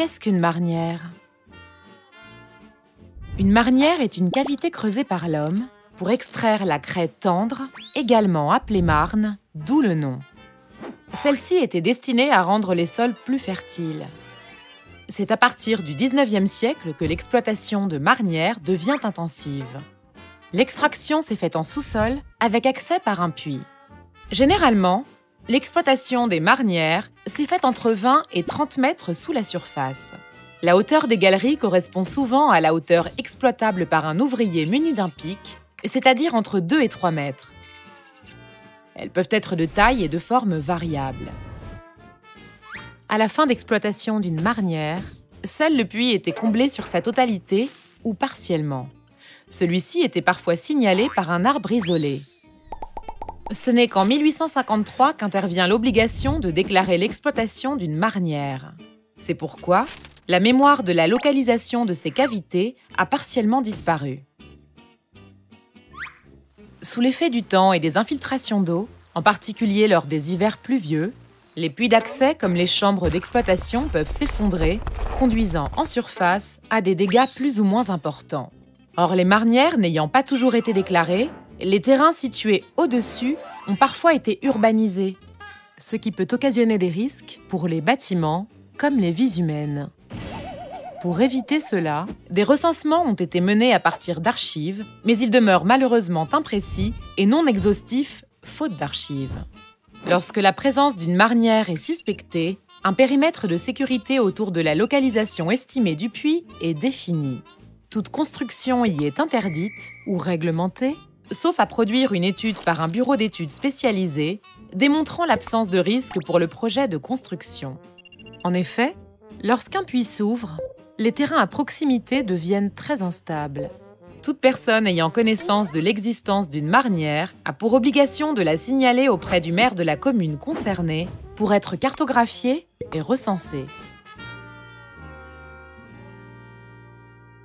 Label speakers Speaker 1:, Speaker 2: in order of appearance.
Speaker 1: Qu'est-ce qu'une marnière? Une marnière est une cavité creusée par l'homme pour extraire la craie tendre, également appelée marne, d'où le nom. Celle-ci était destinée à rendre les sols plus fertiles. C'est à partir du 19e siècle que l'exploitation de marnières devient intensive. L'extraction s'est faite en sous-sol avec accès par un puits. Généralement, l'exploitation des marnières s'est faite entre 20 et 30 mètres sous la surface. La hauteur des galeries correspond souvent à la hauteur exploitable par un ouvrier muni d'un pic, c'est-à-dire entre 2 et 3 mètres. Elles peuvent être de taille et de forme variables. À la fin d'exploitation d'une marnière, seul le puits était comblé sur sa totalité ou partiellement. Celui-ci était parfois signalé par un arbre isolé. Ce n'est qu'en 1853 qu'intervient l'obligation de déclarer l'exploitation d'une marnière. C'est pourquoi la mémoire de la localisation de ces cavités a partiellement disparu. Sous l'effet du temps et des infiltrations d'eau, en particulier lors des hivers pluvieux, les puits d'accès comme les chambres d'exploitation peuvent s'effondrer, conduisant en surface à des dégâts plus ou moins importants. Or, les marnières n'ayant pas toujours été déclarées, les terrains situés au-dessus ont parfois été urbanisés, ce qui peut occasionner des risques pour les bâtiments comme les vies humaines. Pour éviter cela, des recensements ont été menés à partir d'archives, mais ils demeurent malheureusement imprécis et non exhaustifs, faute d'archives. Lorsque la présence d'une marnière est suspectée, un périmètre de sécurité autour de la localisation estimée du puits est défini. Toute construction y est interdite ou réglementée, sauf à produire une étude par un bureau d'études spécialisé, démontrant l'absence de risque pour le projet de construction. En effet, lorsqu'un puits s'ouvre, les terrains à proximité deviennent très instables. Toute personne ayant connaissance de l'existence d'une marnière a pour obligation de la signaler auprès du maire de la commune concernée pour être cartographiée et recensée.